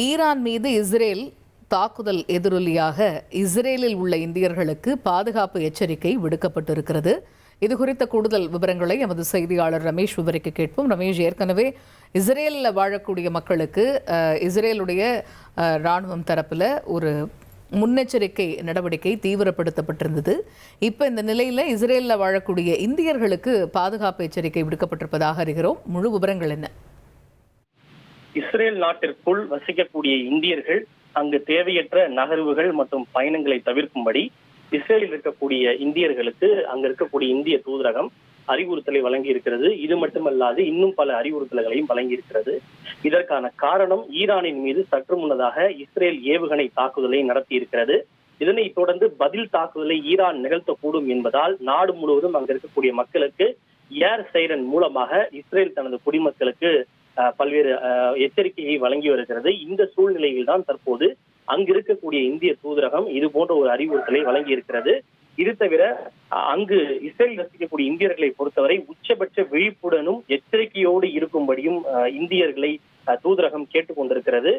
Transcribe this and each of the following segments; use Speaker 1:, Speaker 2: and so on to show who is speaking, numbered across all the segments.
Speaker 1: Iran மீது Israel தாக்குதல் எதிரொலியாக இஸ்ரேலில் உள்ள இந்தியர்களுக்கு பாதுகாப்பு எச்சரிக்கை விடுக்கப்பட்டிருக்கிறது. இது குறித்த கூடுதல் விவரங்களை எமது செய்தியாளர் ரமேஷ் விவரிக்க கேட்போம். ரமேஷ், ஏற்கனவே இஸ்ரேலில் வாழக்கூடிய மக்களுக்கு இஸ்ரேலுடைய இராணுவம் தரப்பில் ஒரு முன்னெச்சரிக்கை நடவடிக்கை தீவிரப்படுத்தப்பட்டிருந்தது. இப்போ இந்த நிலையில் இஸ்ரேலில் வாழக்கூடிய இந்தியர்களுக்கு பாதுகாப்பு எச்சரிக்கை விடுக்கப்பட்டிருப்பதாக அறிகிறோம். முழு விவரங்கள் என்ன?
Speaker 2: இஸ்ரேல் நாட்டிற்குள் வசிக்கக்கூடிய இந்தியர்கள் அங்கு தேவையற்ற நகர்வுகள் மற்றும் பயணங்களை தவிர்க்கும்படி இஸ்ரேலில் இருக்கக்கூடிய இந்தியர்களுக்கு அங்க இருக்கக்கூடிய இந்திய தூதரகம் அறிவுறுத்தலை வழங்கி இருக்கிறது. இது மட்டுமல்லாது இன்னும் பல அறிவுறுத்தல்களையும் வழங்கி இருக்கிறது. இதற்கான காரணம் ஈரானின் மீது சற்று முன்னதாக இஸ்ரேல் ஏவுகணை தாக்குதலை நடத்தி இருக்கிறது. இதனைத் தொடர்ந்து பதில் தாக்குதலை ஈரான் நிகழ்த்தக்கூடும் என்பதால் நாடு முழுவதும் அங்க இருக்கக்கூடிய மக்களுக்கு ஏர் சைரன் மூலமாக இஸ்ரேல் தனது குடிமக்களுக்கு பல்வேறு எச்சரிக்கையை வழங்கி வருகிறது. இந்த சூழ்நிலையில் தான் தற்போது அங்கு இருக்கக்கூடிய இந்திய தூதரகம் இது போன்ற ஒரு அறிவுறுத்தலை வழங்கி இருக்கிறது. இது தவிர அங்கு இஸ்ரேல் வசிக்கக்கூடிய இந்தியர்களை பொறுத்தவரை உச்சபட்ச விழிப்புடனும் எச்சரிக்கையோடு இருக்கும்படியும் இந்தியர்களை தூதரகம் கேட்டுக்கொண்டிருக்கிறது.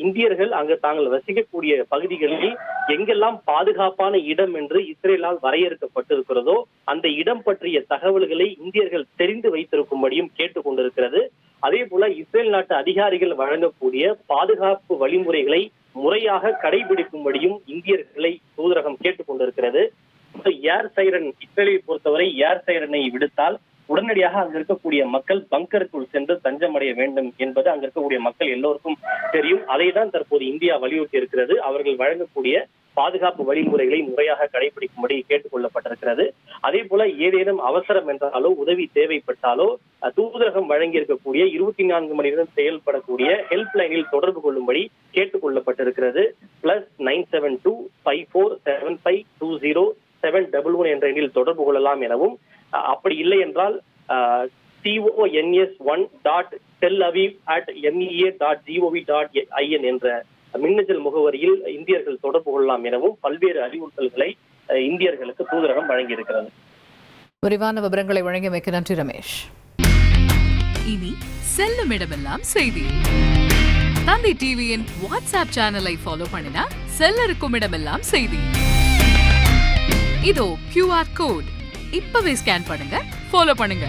Speaker 2: இந்தியர்கள் அங்கு தாங்கள் வசிக்கக்கூடிய பகுதிகளில் எங்கெல்லாம் பாதுகாப்பான இடம் என்று இஸ்ரேலால் வரையறுக்கப்பட்டிருக்கிறதோ அந்த இடம் பற்றிய தகவல்களை இந்தியர்கள் தெரிந்து வைத்திருக்கும்படியும் கேட்டுக்கொண்டிருக்கிறது. அதே போல இஸ்ரேல் நாட்டு அதிகாரிகள் வழங்கக்கூடிய பாதுகாப்பு வழிமுறைகளை முறையாக கடைபிடிக்கும்படியும் இந்தியர்களை தூதரகம் கேட்டுக்கொண்டிருக்கிறது. ஏர் சைரன் இஸ்ரேலை பொறுத்தவரை ஏர் சைரனை விடுத்தால் உடனடியாக அங்க இருக்கக்கூடிய மக்கள் பங்கருக்குள் சென்று தஞ்சமடைய வேண்டும் என்பது அங்க இருக்கக்கூடிய மக்கள் எல்லோருக்கும் தெரியும். அதை தான் தற்போது இந்தியா வலியுறுத்தி இருக்கிறது. அவர்கள் வழங்கக்கூடிய பாதுகாப்பு வழிமுறைகளை முறையாக கடைபிடிக்கும்படி கேட்டுக்கொள்ளப்பட்டிருக்கிறது. அதே போல ஏதேனும் அவசரம் என்றாலோ உதவி தேவைப்பட்டாலோ தூதரகம் வழங்கி இருக்கக்கூடிய 24 மணி நேரம் செயல்படக்கூடிய ஹெல்ப் லைனில் தொடர்பு கொள்ளும்படி கேட்டுக்கொள்ளப்பட்டிருக்கிறது. +972547520711 என்ற எண்ணில் தொடர்பு கொள்ளலாம் எனவும், அப்படி இல்லை என்றால் cons1.telaviv@mea.gov.in என்ற மின்னஞ்சல் முகவரியில் இந்தியர்கள் தொடர்பு கொள்ளலாம் எனவும் பல்வேறு அறிவுறுத்தல்களை இந்தியர்களுக்கு தூதரகம் வழங்கியிருக்கிறது.
Speaker 1: விரிவான விவரங்களை வழங்கியமைக்கு நன்றி ரமேஷ்.
Speaker 3: இனி செல்லும் இடமெல்லாம் செய்தி. தந்தி டிவியின் வாட்ஸ்அப் சேனலை ஃபாலோ பண்ணினா செல்ல இருக்கும் இடமெல்லாம் செய்தி. இதோ QR கோட் இப்பவே ஸ்கேன் பண்ணுங்க, ஃபாலோ பண்ணுங்க.